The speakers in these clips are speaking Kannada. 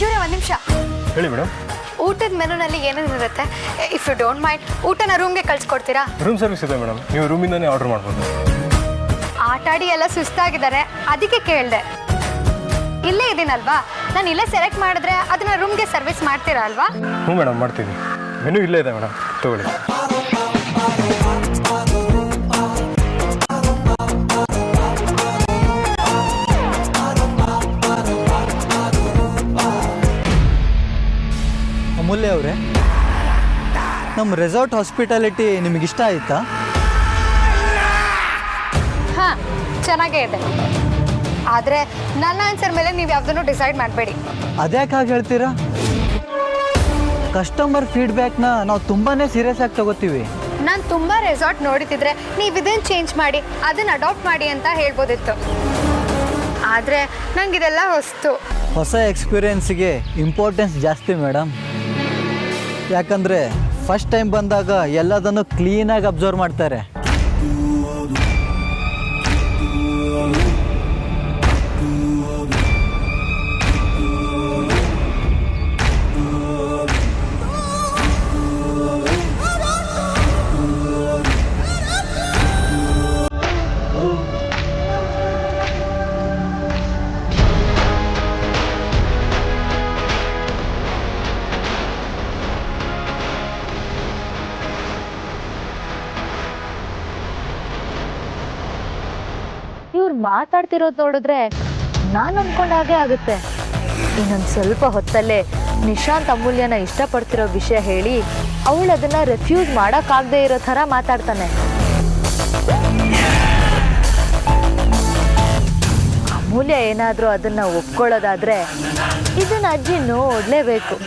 ಇವರೇ ಒಂದು ನಿಮಿಷ ಹೇಳಿ ಮೇಡಮ್. ಊಟದ ಮೆನುನಲ್ಲಿ ಏನೇನಿರುತ್ತೆ? ಇಫ್ ಯು ಡೋಂಟ್ ಮೈಂಡ್ ಊಟನ ರೂಮ್ಗೆ ಕಳ್ಸಿಕೊಡ್ತೀರಾ? ರೂಮ್ ಸರ್ವಿಸ್ ಇದೆ ಮೇಡಮ್, ನೀವು ರೂಮಿಂದನೇ ಆರ್ಡರ್ ಮಾಡ್ಬೋದು. ಆಟಾಡಿ ಎಲ್ಲ ಸುಸ್ತಾಗಿದ್ದಾರೆ, ಅದಕ್ಕೆ ಕೇಳಿದೆ. ಇಲ್ಲೇ ಇದ್ದೀನಲ್ವಾ, ನಾನು ಇಲ್ಲೇ ಸೆಲೆಕ್ಟ್ ಮಾಡಿದ್ರೆ ಅದನ್ನ ರೂಮ್ಗೆ ಸರ್ವಿಸ್ ಮಾಡ್ತೀರಾ ಅಲ್ವಾ? ಹ್ಞೂ ಮೇಡಮ್, ಮಾಡ್ತೀವಿ. ಮೆನು ಇಲ್ಲೇ ಇದೆ ಮೇಡಮ್, ತಗೊಳ್ಳಿ. ಅಮೂಲ್ಯ ಅವರೇ, ನಮ್ಮ ರೆಸಾರ್ಟ್ ಹಾಸ್ಪಿಟಾಲಿಟಿ ನಿಮಗೆ ಇಷ್ಟ ಆಯ್ತಾ? ಹಾಂ, ಚೆನ್ನಾಗೇ ಇದೆ. ಆದರೆ ನನ್ನ ಆನ್ಸರ್ ಮೇಲೆ ನೀವು ಯಾವುದನ್ನು ಡಿಸೈಡ್ ಮಾಡಬೇಡಿ. ಅದ್ಯಾಕೆ ಹಾಗೆ ಹೇಳ್ತೀರಾ? ಕಸ್ಟಮರ್ ಫೀಡ್ಬ್ಯಾಕ್ನ ನಾವು ತುಂಬಾ ಸೀರಿಯಸ್ ಆಗಿ ತಗೋತೀವಿ. ನಾನು ತುಂಬ ರೆಸಾರ್ಟ್ ನೋಡಿತಿದ್ರೆ ನೀವು ಇದನ್ನು ಚೇಂಜ್ ಮಾಡಿ, ಅದನ್ನು ಅಡಾಪ್ಟ್ ಮಾಡಿ ಅಂತ ಹೇಳ್ಬೋದಿತ್ತು. ಆದರೆ ನನಗಿದೆಲ್ಲ ಹೊಸ ಎಕ್ಸ್ಪೀರಿಯೆನ್ಸ್ಗೆ ಇಂಪಾರ್ಟೆನ್ಸ್ ಜಾಸ್ತಿ ಮೇಡಮ್. ಯಾಕಂದರೆ ಫಸ್ಟ್ ಟೈಮ್ ಬಂದಾಗ ಎಲ್ಲದನ್ನು ಕ್ಲೀನಾಗಿ ಅಬ್ಸರ್ವ್ ಮಾಡ್ತಾರೆ. ಇವ್ರು ಮಾತಾಡ್ತಿರೋದು ನೋಡಿದ್ರೆ ನಾನು ಅನ್ಕೊಂಡ ಹಾಗೆ ಆಗುತ್ತೆ. ಇನ್ನೊಂದು ಸ್ವಲ್ಪ ಹೊತ್ತಲ್ಲೇ ನಿಶಾಂತ್ ಅಮೂಲ್ಯನ ಇಷ್ಟಪಡ್ತಿರೋ ವಿಷಯ ಹೇಳಿ ಅವಳು ಅದನ್ನ ರೆಫ್ಯೂಸ್ ಮಾಡೋಕ್ಕಾಗದೇ ಇರೋ ಥರ ಮಾತಾಡ್ತಾನೆ. ಅಮೂಲ್ಯ ಏನಾದರೂ ಅದನ್ನ ಒಪ್ಕೊಳ್ಳೋದಾದ್ರೆ ಇದನ್ನ ಅಜ್ಜಿ ನೋಡ್ಲೇಬೇಕು.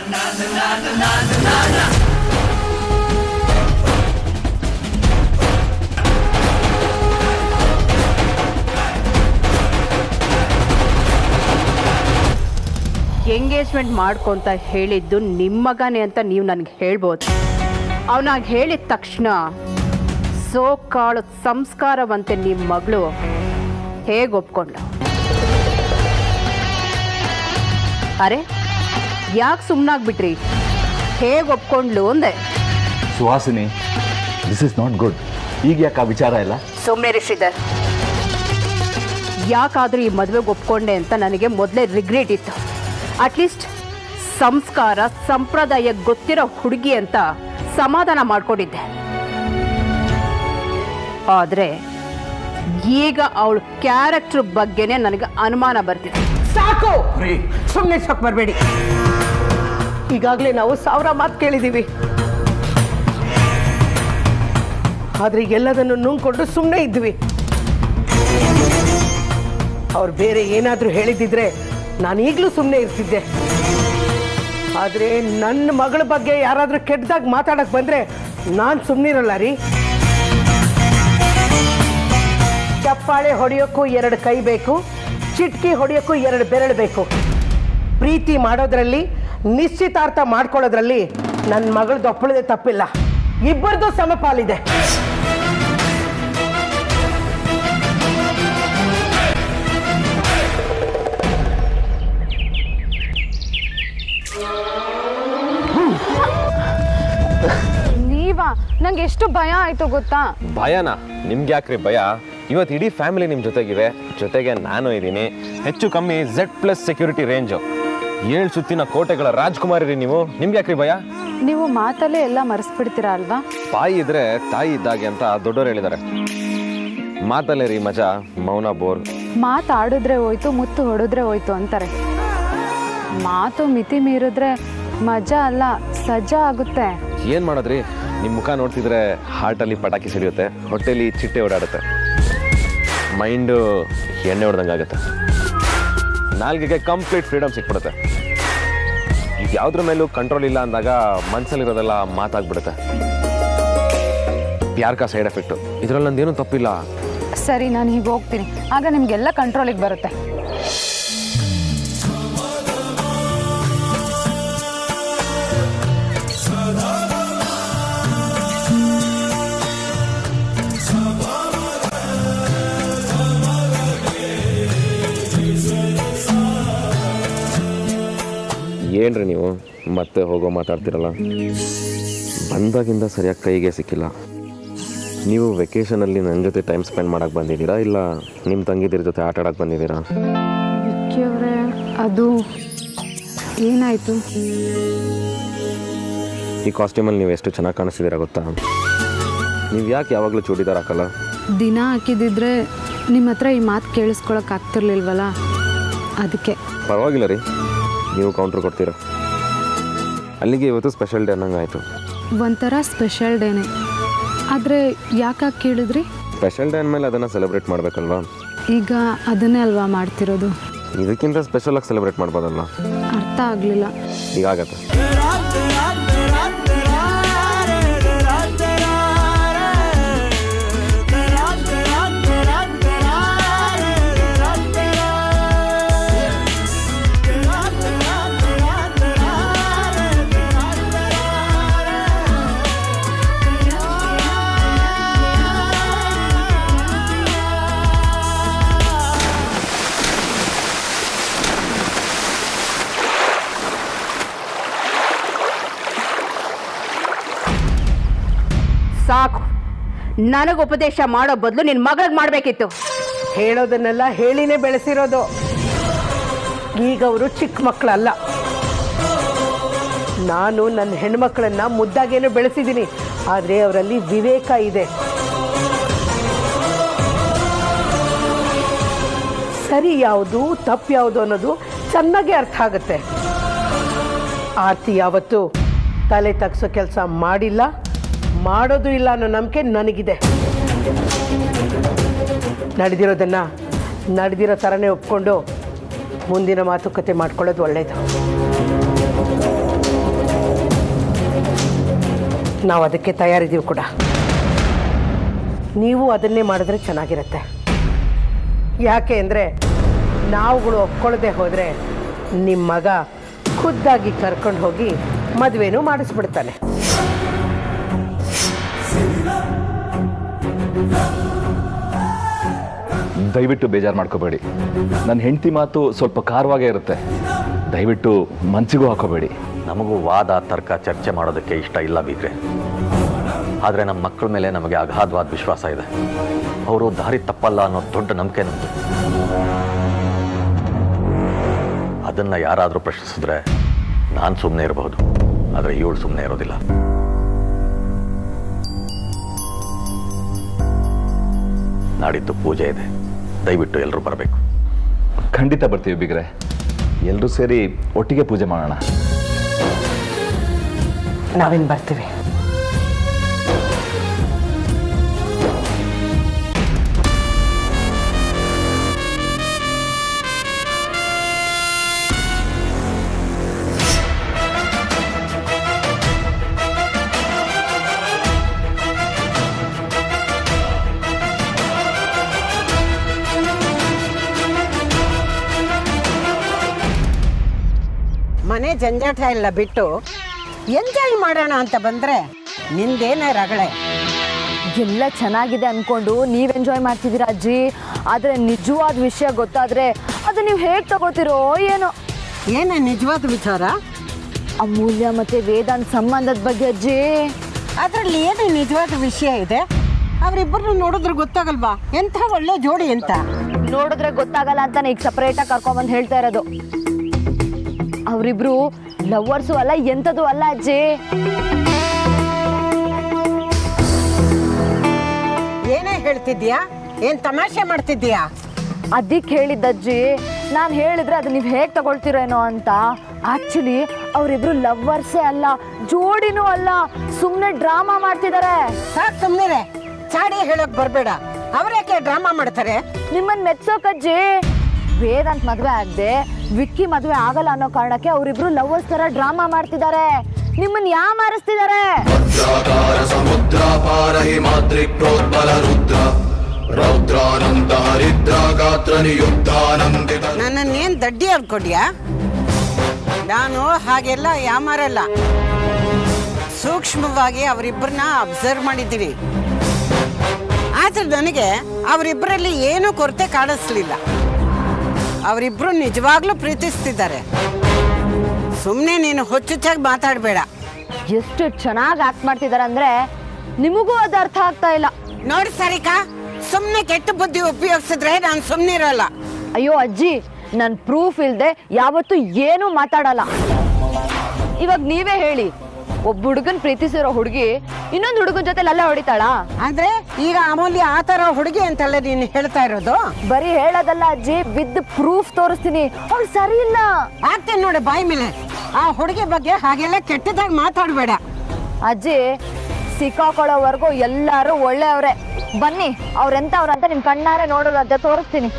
ಎಂಗೇಜ್ಮೆಂಟ್ ಮಾಡ್ಕೊಂತ ಹೇಳಿದ್ದು ನಿಮ್ಮ ಮಗನೇ ಅಂತ ನೀವು ನನಗೆ ಹೇಳ್ಬೋದು. ಅವನಾಗ ಹೇಳಿದ ತಕ್ಷಣ ಕಾಳು ಸಂಸ್ಕಾರವಂತೆ ನಿಮ್ಮ ಮಗಳು ಹೇಗೆ ಒಪ್ಕೊಂಡ? ಅರೆ, ಯಾಕೆ ಸುಮ್ಮನಾಗ್ಬಿಟ್ರಿ? ಹೇಗೆ ಒಪ್ಕೊಂಡ್ಲು ಅಂದೆ. Suhasini, this is not good. ಈಗ ಯಾಕೆ ಆ ವಿಚಾರ ಇಲ್ಲ? ಸುಮ್ಮನೆ ಶ್ರೀಧರ್, ಯಾಕಾದರೂ ಈ ಮದುವೆಗೆ ಒಪ್ಕೊಂಡೆ ಅಂತ ನನಗೆ ಮೊದಲೇ ರಿಗ್ರೆಟ್ ಇತ್ತು. ಅಟ್ಲೀಸ್ಟ್ ಸಂಸ್ಕಾರ ಸಂಪ್ರದಾಯ ಗೊತ್ತಿರೋ ಹುಡುಗಿ ಅಂತ ಸಮಾಧಾನ ಮಾಡ್ಕೊಂಡಿದ್ದೆ. ಆದರೆ ಈಗ ಅವಳ ಕ್ಯಾರೆಕ್ಟರ್ ಬಗ್ಗೆನೇ ನನಗೆ ಅನುಮಾನ ಬರ್ತಿದೆ. ಸಾಕು, ಸುಮ್ಮನೆ ಸಾಕು, ಬರಬೇಡಿ. ಈಗಾಗಲೇ ನಾವು 1000 ಮಾತು ಕೇಳಿದ್ದೀವಿ. ಆದರೆ ಎಲ್ಲದನ್ನು ನುಂಗ್ಕೊಂಡು ಸುಮ್ಮನೆ ಇದ್ವಿ. ಅವ್ರು ಬೇರೆ ಏನಾದರೂ ಹೇಳಿದ್ದಿದ್ರೆ ನಾನು ಈಗಲೂ ಸುಮ್ಮನೆ ಇರ್ತಿದ್ದೆ. ಆದರೆ ನನ್ನ ಮಗಳ ಬಗ್ಗೆ ಯಾರಾದರೂ ಕೆಟ್ಟದಾಗಿ ಮಾತಾಡಕ್ಕೆ ಬಂದರೆ ನಾನು ಸುಮ್ಮನಿರಲ್ಲ ರೀ. ಚಪ್ಪಾಳೆ ಹೊಡೆಯೋಕ್ಕೂ 2 ಕೈ ಬೇಕು, ಚಿಟ್ಕಿ ಹೊಡೆಯೋಕ್ಕೂ 2 ಬೆರಳು ಬೇಕು. ಪ್ರೀತಿ ಮಾಡೋದ್ರಲ್ಲಿ, ನಿಶ್ಚಿತಾರ್ಥ ಮಾಡ್ಕೊಳ್ಳೋದ್ರಲ್ಲಿ ನನ್ನ ಮಗಳದ್ದು ಒಪ್ಪಳದೆ ತಪ್ಪಿಲ್ಲ. ಇಬ್ಬರದು ಸಮಪಾಲಿದೆ. ನಂಗೆ ಎಷ್ಟು ಭಯ ಆಯ್ತು ಗೊತ್ತಾ? ಭಯನಾ? ನಿಮ್ಗೆ ಯಾಕ್ರಿ ಭಯ? ಇವತ್ತು ಇಡೀ ಫ್ಯಾಮಿಲಿ ನಿಮ್ಮ ಜೊತೆಗಿದೆ, ಜೊತೆಗೆ ನಾನು ಇದ್ದೀನಿ. ಹೆಚ್ಚು ಕಮ್ಮಿ Z+ ಸೆಕ್ಯೂರಿಟಿ ರೇಂಜು, 7 ಸುತ್ತಿನ ಕೋಟೆಗಳ ರಾಜ್ಕುಮಾರಿ ರೀ ನೀವು. ನಿಮ್ಗೆ ಯಾಕ್ರಿ ಭಯ? ನೀವು ಮಾತಲ್ಲೇ ಎಲ್ಲ ಮರೆಸ್ಬಿಡ್ತೀರಾ ಅಲ್ವಾ? ಬಾಯಿ ಇದ್ರೆ ತಾಯಿ ಇದ್ದಾಗೆ ಅಂತ ದೊಡ್ಡೋರು ಹೇಳಿದ್ದಾರೆ. ಮಾತಲ್ಲೇ ರೀ ಮಜಾ, ಮೌನ ಬೋರ್. ಮಾತಾಡಿದ್ರೆ ಹೋಯ್ತು, ಮುತ್ತು ಹೊಡೆದ್ರೆ ಹೋಯ್ತು ಅಂತಾರೆ. ಮಾತು ಮಿತಿ ಮೀರಿದ್ರೆ ಮಜಾ ಅಲ್ಲ, ಸಜ್ಜಾ ಆಗುತ್ತೆ. ಏನು ಮಾಡೋದ್ರಿ, ನಿಮ್ಮ ಮುಖ ನೋಡ್ತಿದ್ರೆ ಹಾರ್ಟಲ್ಲಿ ಪಟಾಕಿ ಸಿಡಿಯುತ್ತೆ, ಹೊಟ್ಟೆಲಿ ಚಿಟ್ಟೆ ಓಡಾಡುತ್ತೆ, ಮೈಂಡು ಎಣ್ಣೆ ಹೊಡೆದಂಗಾಗುತ್ತೆ, ನಾಲ್ಗೆಗೆ ಕಂಪ್ಲೀಟ್ ಫ್ರೀಡಮ್ ಸಿಕ್ಬಿಡುತ್ತೆ. ಈಗ ಯಾವುದ್ರ ಮೇಲೂ ಕಂಟ್ರೋಲ್ ಇಲ್ಲ ಅಂದಾಗ ಮನಸ್ಸಲ್ಲಿರೋದೆಲ್ಲ ಮಾತಾಗ್ಬಿಡುತ್ತೆ. ಪ್ಯಾರ್ ಕಾ ಸೈಡ್ ಎಫೆಕ್ಟು. ಇದರಲ್ಲಿ ನಂದೇನೂ ತಪ್ಪಿಲ್ಲ. ಸರಿ, ನಾನು ಹೀಗೆ ಹೋಗ್ತೀನಿ, ಆಗ ನಿಮಗೆಲ್ಲ ಕಂಟ್ರೋಲಿಗೆ ಬರುತ್ತೆ. ಏನ್ರಿ ನೀವು ಮತ್ತೆ ಹೋಗೋ ಮಾತಾಡ್ತಿರಲ್ಲ? ಬಂದಾಗಿಂದ ಸರಿಯಾಗಿ ಕೈಗೆ ಸಿಕ್ಕಿಲ್ಲ. ನೀವು ವೆಕೇಷನಲ್ಲಿ ನನ್ನ ಜೊತೆ ಟೈಮ್ ಸ್ಪೆಂಡ್ ಮಾಡೋಕ್ಕೆ ಬಂದಿದ್ದೀರಾ ಇಲ್ಲ ನಿಮ್ಮ ತಂಗಿದಿರ ಜೊತೆ ಆಟ ಆಡೋಕ್ಕೆ ಬಂದಿದ್ದೀರಾ? ವಿಕ್ಕಿಯವರೇ, ಅದು ಏನಾಯಿತು? ಈ ಕಾಸ್ಟ್ಯೂಮಲ್ಲಿ ನೀವು ಎಷ್ಟು ಚೆನ್ನಾಗಿ ಕಾಣಿಸ್ತಿದ್ದೀರಾ ಗೊತ್ತಾ? ನೀವು ಯಾಕೆ ಯಾವಾಗಲೂ ಚೂಡಿದಾರ್ ಹಾಕಲ್ಲ? ದಿನ ಹಾಕಿದಿದ್ರೆ ನಿಮ್ಮ ಹತ್ರ ಈ ಮಾತು ಕೇಳಿಸ್ಕೊಳಕ್ಕೆ ಆಗ್ತಿರ್ಲಿಲ್ವಲ್ಲ, ಅದಕ್ಕೆ. ಪರವಾಗಿಲ್ಲ ರೀ, ನೀವು ಕೌಂಟ್ರ್ ಕೊಡ್ತೀರಾ. ಅಲ್ಲಿಗೆ ಇವತ್ತು ಸ್ಪೆಷಲ್ ಡೇ ಅನ್ನಂಗೆ ಆಯಿತು. ಒಂಥರ ಸ್ಪೆಷಲ್ ಡೇನೇ, ಆದರೆ ಯಾಕೆ ಕೇಳಿದ್ರಿ? ಸ್ಪೆಷಲ್ ಡೇ ಅಂದಮೇಲೆ ಅದನ್ನು ಸೆಲೆಬ್ರೇಟ್ ಮಾಡಬೇಕಲ್ವಾ? ಈಗ ಅದನ್ನೇ ಅಲ್ವಾ ಮಾಡ್ತಿರೋದು. ಇದಕ್ಕಿಂತ ಸ್ಪೆಷಲಾಗಿ ಸೆಲೆಬ್ರೇಟ್ ಮಾಡ್ಬೋದಲ್ಲ? ಅರ್ಥ ಆಗಲಿಲ್ಲ. ಈಗ ಆಗತ್ತೆ. ಸಾಕು, ನನಗೆ ಉಪದೇಶ ಮಾಡೋ ಬದಲು ನಿನ್ನ ಮಗಳಿಗೆ ಮಾಡಬೇಕಿತ್ತು. ಹೇಳೋದನ್ನೆಲ್ಲ ಹೇಳಿನೇ ಬೆಳೆಸಿರೋದು. ಈಗ ಅವರು ಚಿಕ್ಕ ಮಕ್ಕಳಲ್ಲ. ನಾನು ನನ್ನ ಹೆಣ್ಮಕ್ಳನ್ನ ಮುದ್ದಾಗೇನು ಬೆಳೆಸಿದ್ದೀನಿ, ಆದರೆ ಅವರಲ್ಲಿ ವಿವೇಕ ಇದೆ. ಸರಿ ಯಾವುದು ತಪ್ಪು ಯಾವುದು ಅನ್ನೋದು ಚೆನ್ನಾಗಿ ಅರ್ಥ ಆಗುತ್ತೆ. ಆರ್ತಿ ಯಾವತ್ತು ತಲೆ ತಗ್ಸೋ ಕೆಲಸ ಮಾಡಿಲ್ಲ, ಮಾಡೋದು ಇಲ್ಲ ಅನ್ನೋ ನಂಬಿಕೆ ನನಗಿದೆ. ನಡೆದಿರೋದನ್ನ ನಡೆದಿರೋ ಥರನೇ ಒಪ್ಕೊಂಡು ಮುಂದಿನ ಮಾತುಕತೆ ಮಾಡ್ಕೊಳ್ಳೋದು ಒಳ್ಳೆಯದು. ನಾವು ಅದಕ್ಕೆ ತಯಾರಿದ್ದೀವಿ ಕೂಡ. ನೀವು ಅದನ್ನೇ ಮಾಡಿದ್ರೆ ಚೆನ್ನಾಗಿರುತ್ತೆ. ಯಾಕೆ ಅಂದರೆ ನಾವುಗಳು ಒಪ್ಕೊಳ್ಳದೆ ಹೋದರೆ ನಿಮ್ಮ ಮಗ ಖುದ್ದಾಗಿ ಕರ್ಕೊಂಡು ಹೋಗಿ ಮದುವೆನೂ ಮಾಡಿಸ್ಬಿಡ್ತಾನೆ. ದಯವಿಟ್ಟು ಬೇಜಾರು ಮಾಡ್ಕೋಬೇಡಿ. ನನ್ನ ಹೆಂಡತಿ ಮಾತು ಸ್ವಲ್ಪ ಖಾರವಾಗೇ ಇರುತ್ತೆ. ದಯವಿಟ್ಟು ಮನಸ್ಸಿಗೂ ಹಾಕೋಬೇಡಿ. ನಮಗೂ ವಾದ ತರ್ಕ ಚರ್ಚೆ ಮಾಡೋದಕ್ಕೆ ಇಷ್ಟ ಇಲ್ಲ ಬೀಗ್ರೆ. ಆದರೆ ನಮ್ಮ ಮಕ್ಕಳ ಮೇಲೆ ನಮಗೆ ಅಗಾಧವಾದ ವಿಶ್ವಾಸ ಇದೆ. ಅವರು ದಾರಿ ತಪ್ಪಲ್ಲ ಅನ್ನೋ ದೊಡ್ಡ ನಂಬಿಕೆ ನಮ್ಮದು. ಅದನ್ನು ಯಾರಾದರೂ ಪ್ರಶ್ನಿಸಿದ್ರೆ ನಾನು ಸುಮ್ಮನೆ ಇರಬಹುದು, ಆದರೆ ಇವಳು ಸುಮ್ಮನೆ ಇರೋದಿಲ್ಲ. ನಾಡಿದ್ದು ಪೂಜೆ ಇದೆ, ದಯವಿಟ್ಟು ಎಲ್ಲರೂ ಬರಬೇಕು. ಖಂಡಿತ ಬರ್ತೀವಿ ಬಿಗ್ರೆ. ಎಲ್ಲರೂ ಸೇರಿ ಒಟ್ಟಿಗೆ ಪೂಜೆ ಮಾಡೋಣ. ನಾವೇನು ಬರ್ತೀವಿ. ಮನೆ ಜಂಜಾಟ ಎಲ್ಲ ಬಿಟ್ಟು ಎಂಜಾಯ್ ಮಾಡೋಣ ಅಂತ ಬಂದರೆ ನಿಂದೇನೇ ರಗಳೆ. ಎಲ್ಲ ಚೆನ್ನಾಗಿದೆ ಅಂದ್ಕೊಂಡು ನೀವು ಎಂಜಾಯ್ ಮಾಡ್ತಿದ್ದೀರಾ ಅಜ್ಜಿ, ಆದರೆ ನಿಜವಾದ ವಿಷಯ ಗೊತ್ತಾದರೆ ಅದು ನೀವು ಹೇಗೆ ತಗೋತಿರೋ ಏನೋ. ಏನೇ ನಿಜವಾದ ವಿಚಾರ? ಅಮೂಲ್ಯ ಮತ್ತು ವೇದಾಂತ್ ಸಂಬಂಧದ ಬಗ್ಗೆ ಅಜ್ಜಿ. ಅದರಲ್ಲಿ ಏನು ನಿಜವಾದ ವಿಷಯ ಇದೆ? ಅವರಿಬ್ಬರನ್ನು ನೋಡಿದ್ರೆ ಗೊತ್ತಾಗಲ್ವಾ ಎಂಥ ಒಳ್ಳೆ ಜೋಡಿ ಅಂತ? ನೋಡಿದ್ರೆ ಗೊತ್ತಾಗಲ್ಲ ಅಂತಾನೆ ಈಗ ಸಪ್ರೇಟಾಗಿ ಕರ್ಕೊಂಬಂದು ಹೇಳ್ತಾ ಇರೋದು. ಅವರಿಬ್ರು ಲವ್ವರ್ಸು ಅಲ್ಲ, ಎಂಥದ್ದು ಅಲ್ಲ ಅಜ್ಜಿ. ಏನೇ ಹೇಳ್ತಿದ್ಯಾ? ಏನ್ ತಮಾಷೆ ಮಾಡ್ತಿದ್ಯಾ? ಅದಕ್ಕೆ ಹೇಳಿದ್ದಜ್ಜಿ, ನಾನು ಹೇಳಿದ್ರೆ ಅದು ನೀವು ಹೇಗೆ ತಗೊಳ್ತೀರೇನೋ ಅಂತ. ಆಕ್ಚುಲಿ ಅವರಿಬ್ರು ಲವ್ವರ್ಸೇ ಅಲ್ಲ, ಜೋಡಿನೂ ಅಲ್ಲ, ಸುಮ್ಮನೆ ಡ್ರಾಮಾ ಮಾಡ್ತಿದ್ದಾರೆ. ಸಾಕು ಸುಮ್ಮನೆ ಚಾಡಿ ಹೇಳಕ್ ಬರಬೇಡ. ಅವ್ರ್ಯಾಕೆ ಡ್ರಾಮಾ ಮಾಡ್ತಾರೆ? ನಿಮ್ಮನ್ನ ಮೆಚ್ಚೋಕಜ್ಜಿ. ವೇದಾಂತ್ ಮದುವೆ ಆಗದೆ ವಿಕ್ಕಿ ಮದುವೆ ಆಗಲ್ಲ ಅನ್ನೋ ಕಾರಣಕ್ಕೆ ಅವರಿಬ್ರು ಲವ್ವರ್ಸ್ ತರ ಡ್ರಾಮಾ ಮಾಡ್ತಿದ್ದಾರೆ. ನಿಮ್ಮನ್ನ ಯಾಮಾರಿಸ್ತಿದ್ದಾರೆ. ನನ್ನನ್ನೇನ್ ದಡ್ಡಿ ಅನ್ಕೊಂಡ್ಯಾ? ನಾನು ಹಾಗೆಲ್ಲ ಯಾಮಾರಲ್ಲ. ಸೂಕ್ಷ್ಮವಾಗಿ ಅವರಿಬ್ಬರನ್ನ ಅಬ್ಸರ್ವ್ ಮಾಡಿದ್ದೀನಿ. ಆದ್ರೆ ನನಗೆ ಅವರಿಬ್ಬರಲ್ಲಿ ಏನೂ ಕೊರತೆ ಕಾಣಿಸ್ಲಿಲ್ಲ. ಅವರಿಬ್ರು ನಿಜವಾಗ್ಲೂ ಪ್ರೀತಿಸ್ತಿದ್ದಾರೆ. ಸುಮ್ಮನೆ ನೀನು ಹುಚ್ಚುಚ್ಚಾಗಿ ಮಾತಾಡಬೇಡ. ಎಷ್ಟು ಚೆನ್ನಾಗಿ ಆಕ್ಟ್ ಮಾಡ್ತಿದಾರೆ ಅಂದ್ರೆ ನಿಮಗೂ ಅದು ಅರ್ಥ ಆಗ್ತಾ ಇಲ್ಲ. ನೋಡಿ ಸರಿಕಾ, ಸುಮ್ಮನೆ ಕೆಟ್ಟ ಬುದ್ಧಿ ಉಪಯೋಗಿಸಿದ್ರೆ ನಾನು ಸುಮ್ಮನೆ ಇರಲ್ಲ. ಅಯ್ಯೋ ಅಜ್ಜಿ, ನನ್ ಪ್ರೂಫ್ ಇಲ್ದೆ ಯಾವತ್ತೂ ಏನೂ ಮಾತಾಡಲ್ಲ. ಇವಾಗ ನೀವೇ ಹೇಳಿ, ಒಬ್ಬ ಹುಡುಗನ್ ಪ್ರೀತಿಸಿರೋ ಹುಡುಗಿ ಇನ್ನೊಂದು ಹುಡುಗನ ಜೊತೆ ಅಲ್ಲೇ ಹೊಡಿತಾಳಾ? ಅಂದ್ರೆ ಈಗ ಅಮೂಲ್ಯ ಆ ತರ ಹುಡುಗಿ ಅಂತಲ್ಲ ನೀನು ಹೇಳ್ತಾ ಇರೋದು? ಬರೀ ಹೇಳೋದಲ್ಲ ಅಜ್ಜಿ, ವಿತ್ ಪ್ರೂಫ್ ತೋರಿಸ್ತೀನಿ. ಅವ್ಳು ಸರಿ ಇಲ್ಲ. ಆಗ್ತೇನೆ ನೋಡಿ ಬಾಯಿ ಮೇಲೆ. ಆ ಹುಡುಗಿ ಬಗ್ಗೆ ಹಾಗೆಲ್ಲ ಕೆಟ್ಟದಾಗಿ ಮಾತಾಡಬೇಡ. ಅಜ್ಜಿ, ಸಿಕ್ಕಾಕೊಳ್ಳೋವರೆಗೂ ಎಲ್ಲಾರು ಒಳ್ಳೆಯವ್ರೆ. ಬನ್ನಿ, ಅವ್ರೆಂತವ್ರಂತ ನಿಮ್ ಕಣ್ಣಾರೆ ನೋಡೋದು ಅಜ್ಜ, ತೋರಿಸ್ತೀನಿ.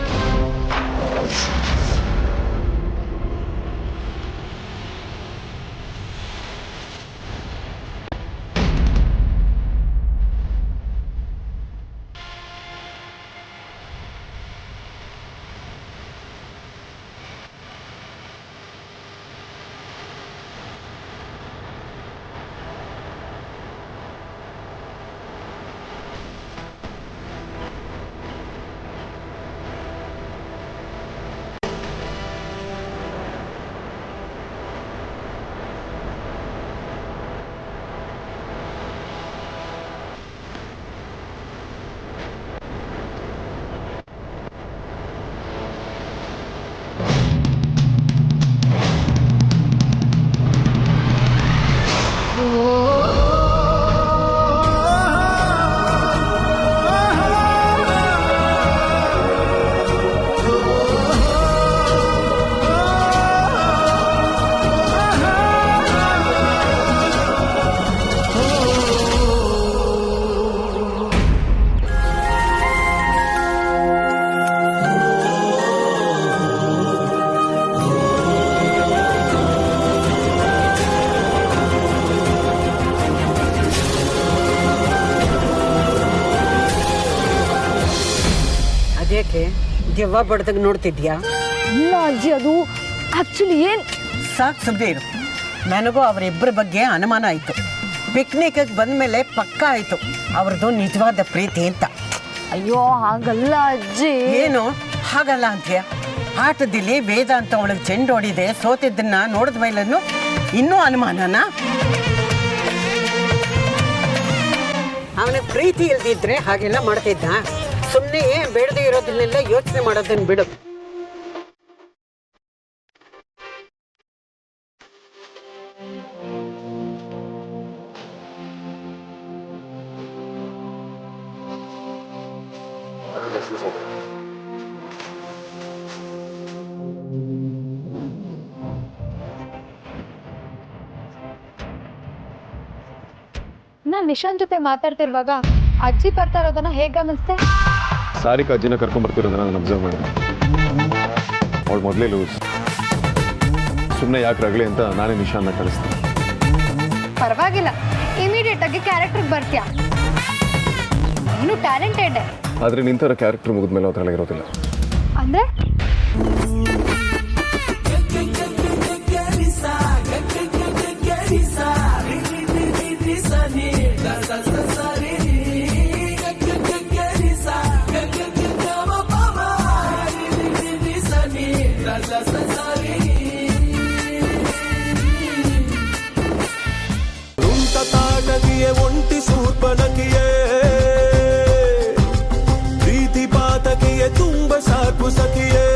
ಅದೇಕೆ ದೆವ್ವ ಬಡ್ದಾಗ ನೋಡ್ತಿದ್ಯಾ? ಇಲ್ಲ ಅಜ್ಜಿ, ಅದು ಆಕ್ಚುಲಿ ಏನ್ ಸಾಕು ಸುದ್ದಿ ಇರು. ನನಗೂ ಅವರಿಬ್ಬರ ಬಗ್ಗೆ ಅನುಮಾನ ಆಯಿತು. ಪಿಕ್ನಿಕ್ಗೆ ಬಂದಮೇಲೆ ಪಕ್ಕ ಆಯಿತು ಅವ್ರದ್ದು ನಿಜವಾದ ಪ್ರೀತಿ ಅಂತ. ಅಯ್ಯೋ ಹಾಗಲ್ಲ ಅಜ್ಜಿ. ಏನು ಹಾಗಲ್ಲ ಅಂತೀಯ? ಆಟದಲ್ಲಿ ವೇದ ಅಂತ ಅವಳಿಗೆ ಚೆಂಡು ಹೊಡಿದೆ, ಸೋತಿದ್ದನ್ನ ನೋಡಿದ ಮೇಲೂ ಇನ್ನೂ ಅನುಮಾನನ? ಅವನ ಪ್ರೀತಿ ಇಲ್ದಿದ್ರೆ ಹಾಗೆಲ್ಲ ಮಾಡ್ತಿದ್ದ? ಸುಮ್ಮನೆ ಬೇಡದೇ ಇರೋದನ್ನೆಲ್ಲ ಯೋಚನೆ ಮಾಡೋದನ್ನ ಬಿಡು. ನಾನ್ ನಿಶಾಂತ್ ಜೊತೆ ಮಾತಾಡ್ತಿರುವಾಗ ಅಜ್ಜಿ ಬರ್ತಾ ಇರೋದನ್ನ ಹೇಗೆ ಗಮನಿಸ್ತೆ? ಸಾರಿಕಾ ಅಜ್ಜಿನ ಕರ್ಕೊಂಡ್ಬರ್ತಿರೋದನ್ನ ನಾನು ಅಬ್ಸರ್ವ್ ಮಾಡಿದೆ. ಅವಳು ಮೊದಲೇ ಲೂಸ್. ಸುಮ್ಮನೆ ಯಾಕೆ ರಗಳಿ ಅಂತ ನಾನೇ ನಿಶಾನ್ನ ಕಳಿಸ್ತೀನಿ. ಪರವಾಗಿಲ್ಲ, ಇಮಿಡಿಯೇಟ್ ಆಗಿ ಕ್ಯಾರೆಕ್ಟರ್ಗೆ ಬರ್ತೀಯಾ. ನೀನು ಟ್ಯಾಲೆಂಟೆಡ್. ಆದರೆ ನಿಂತರ ಕ್ಯಾರೆಕ್ಟರ್ ಮುಗಿದ್ಮೇಲೆ ಅದರೊಳಗೆ ಇರೋದಿಲ್ಲ. ಅಂದ್ರೆ ಒಂಟಿ ಸೂರ್ಪನಕಿಯೇ ಪ್ರೀತಿ ಪಾತಕಿಯೇ ತುಂಬ ಸಾಕು ಸಖಿಯೇ.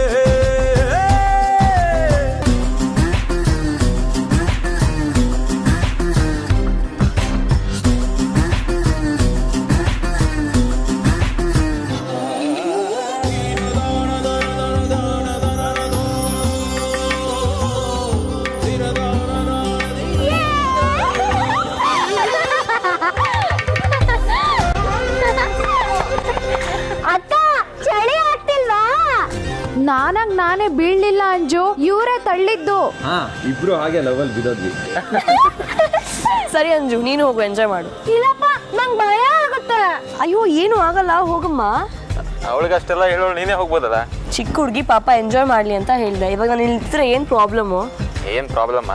ನಾನಾಗ್ ನಾನೇ ಬೀಳ್ಲಿಲ್ಲ ಅಂಜು, ಇವರೇ ತಳ್ಳಿದ್ದು. ಇಬ್ರು ಹಾಗೆ ಲೆವೆಲ್ ಬಿದ್ದೋದ್ವಿ. ಸರಿ ಅಂಜು, ನೀನು ಹೋಗು, ಎಂಜಾಯ್ ಮಾಡು. ಇಲ್ಲಪ್ಪ, ನಂಗೆ ಭಯ ಆಗುತ್ತೆ. ಅಯ್ಯೋ ಏನು ಆಗಲ್ಲ, ಹೋಗಮ್ಮ. ಅವಳಿಗಷ್ಟೆಲ್ಲ ಹೇಳೋಳು, ನೀನೇ ಹೋಗ್ಬೋದಲ್ಲ. ಚಿಕ್ಕ ಹುಡುಗಿ ಪಾಪ ಎಂಜಾಯ್ ಮಾಡ್ಲಿ ಅಂತ ಹೇಳಿದೆ. ಇವಾಗ ನಾನು ಇಲ್ದಿದ್ರೆ ಏನ್ ಪ್ರಾಬ್ಲಮ್ಮು? ಏನ್ ಪ್ರಾಬ್ಲಮ್?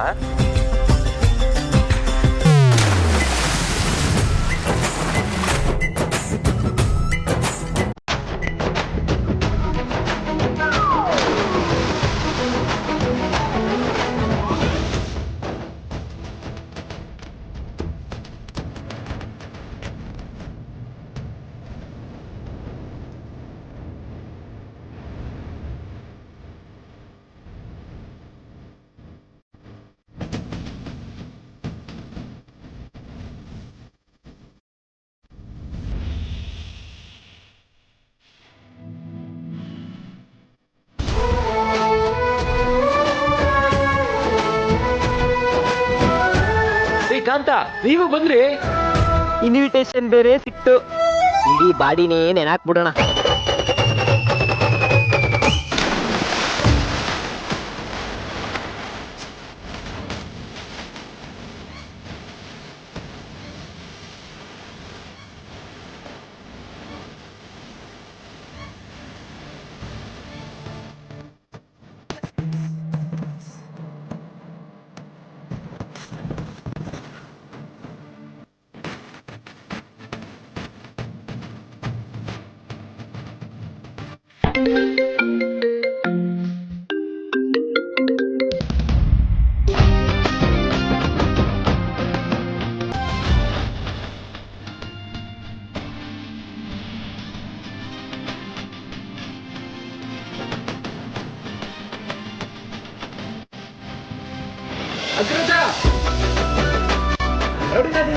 ಶ್ರೀಕಾಂತ ನೀವು ಬಂದ್ರಿ? ಇನ್ವಿಟೇಷನ್ ಬೇರೆ ಸಿಕ್ತು, ಇಡೀ ಬಾಡಿನೇ ನೆನಾಕ್ಬಿಡೋಣ.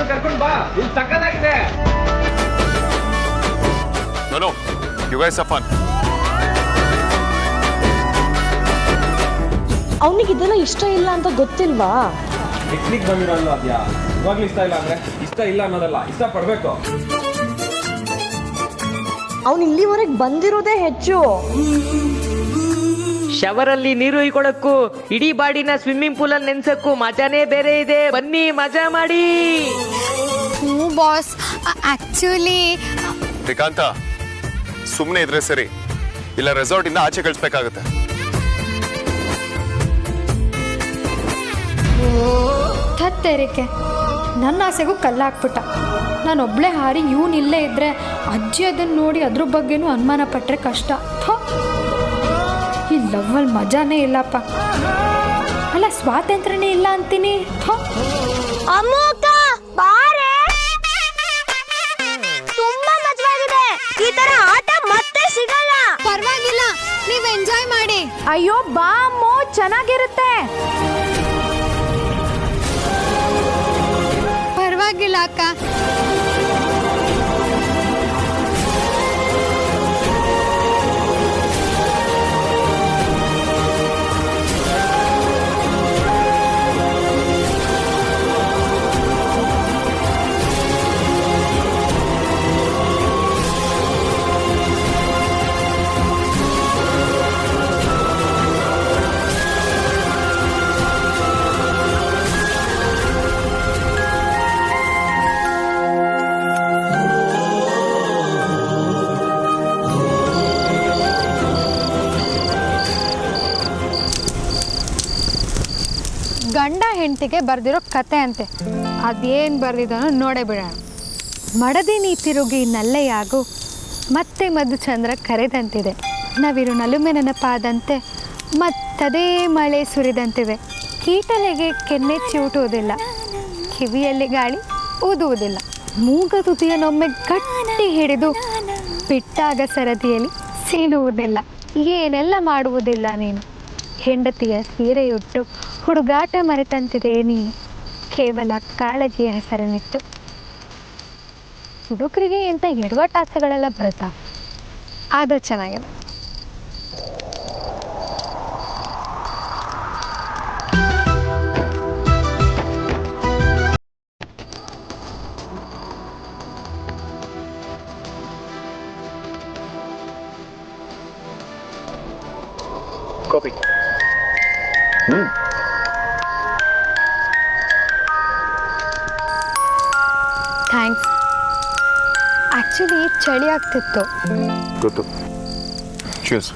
ಕರ್ಕೊಂಡು ಬಾ, ಇಲ್ಲಿ ಸಕ್ಕತ್ತಾಗಿದೆ. No, you guys are fun. ಅವನಿಗೆ ಇದೆಲ್ಲ ಇಷ್ಟ ಇಲ್ಲ ಅಂತ ಗೊತ್ತಿಲ್ವಾ? ಪಿಕ್ನಿಕ್ ಬಂದಿರಲ್ಲ ಅದ್ಯಾ, ಇವಾಗ್ಲೂ ಇಷ್ಟ ಇಲ್ಲ ಅಂದ್ರೆ ಇಷ್ಟ ಇಲ್ಲ ಅನ್ನೋದಲ್ಲ, ಇಷ್ಟ ಪಡ್ಬೇಕು. ಅವನು ಇಲ್ಲಿವರೆಗೆ ಬಂದಿರೋದೇ ಹೆಚ್ಚು. ಶವರಲ್ಲಿ ನೀರು ಇಳ್ಕೊಳಕ್ಕೂ ಇಡೀ ಬಾಡಿನ ಸ್ವಿಮ್ಮಿಂಗ್ ಪೂಲ್ ಅಲ್ಲಿ ನೆನ್ಸಕ್ಕೂ ಮಜಾನೇ ಬೇರೆ ಇದೆ. ಬನ್ನಿ ಮಜಾ ಮಾಡಿ. ಬಾಸ್, ಆಕ್ಚುಲಿ ಶ್ರೀಕಾಂತ, ಸುಮ್ಮನೆ ಇದ್ರೆ ಸರಿ, ಇಲ್ಲ ರೆಸಾರ್ಟ್ ಇಂದ ಆಚೆ ಕಳಿಸ್ಬೇಕಾಗತ್ತೆ. ಥತ್ತೇರಿಕೆ, ನನ್ನ ಆಸೆಗೂ ಕಲ್ಲಾಕ್ಬಿಟ್ಟ. ನಾನು ಒಬ್ಳೆ ಹಾರಿ ಇವನು ಇಲ್ಲೇ ಇದ್ರೆ ಅಜ್ಜಿ ಅದನ್ನು ನೋಡಿ ಅದ್ರ ಬಗ್ಗೆನೂ ಅನುಮಾನ ಪಟ್ಟರೆ ಕಷ್ಟ. ಈ ಲವ್ವಲ್ಲಿ ಮಜಾನೇ ಇಲ್ಲಪ್ಪ. ಅಲ್ಲ, ಸ್ವಾತಂತ್ರ್ಯನೇ ಇಲ್ಲ ಅಂತೀನಿ. ತುಂಬಾ ಮಜವಾಗಿದೆ. ಈ ತರ ಆಟ ಮತ್ತೆ ಸಿಗಲ್ಲ. ಪರವಾಗಿಲ್ಲ, ನೀವು ಎಂಜಾಯ್ ಮಾಡಿ. ಅಯ್ಯೋ ಬಾ ಅಮ್ಮೋ, ಚೆನ್ನಾಗಿರುತ್ತೆ. ಪರವಾಗಿಲ್ಲ ಅಕ್ಕ. ಗಂಡ ಹೆಂಡತಿಗೆ ಬರೆದಿರೋ ಕತೆ ಅಂತೆ. ಅದೇನು ಬರೆದಿದ್ದಾನೋ ನೋಡೇ ಬಿಡೋಣ. ಮಡದಿ ನೀ ತಿರುಗಿ ನಲ್ಲೆಯಾಗು, ಮತ್ತೆ ಮಧುಚಂದ್ರ ಕರೆದಂತಿದೆ. ನವಿರು ನಲುಮೆ ನೆನಪಾದಂತೆ ಮತ್ತದೇ ಮಳೆ ಸುರಿದಂತಿದೆ. ಕೀಟಲೆಗೆ ಕೆನ್ನೆ ಚಿವುಟುವುದಿಲ್ಲ, ಕಿವಿಯಲ್ಲಿ ಗಾಳಿ ಊದುವುದಿಲ್ಲ. ಮೂಗ ತುದಿಯನ್ನೊಮ್ಮೆ ಗಟ್ಟಿ ಹಿಡಿದು ಬಿಟ್ಟಾಗ ಸರದಿಯಲ್ಲಿ ಸೀನುವುದಿಲ್ಲ. ಏನೆಲ್ಲ ಮಾಡುವುದಿಲ್ಲ ನೀನು. ಹೆಂಡತಿಯ ಸೀರೆಯುಟ್ಟು ಹುಡುಗಾಟ ಮರೆತಂತಿದೆ ನೀನು. ಕೇವಲ ಕಾಳಜಿಯ ಹೆಸರನ್ನಿತ್ತು. ಹುಡುಗರಿಗೆ ಎಂಥ ಎಡವಟ್ಟಾಸಗಳೆಲ್ಲ ಬರುತ್ತಾ? ಅದು ಚೆನ್ನಾಗಿದೆ. ಕಾಪಿ. ಥ್ಯಾಂಕ್ಸ್. ಆ್ಯಕ್ಚುಲಿ ಚಳಿ ಆಗ್ತಿತ್ತು. ಗೊತ್ತು. ಚೀರ್ಸ್.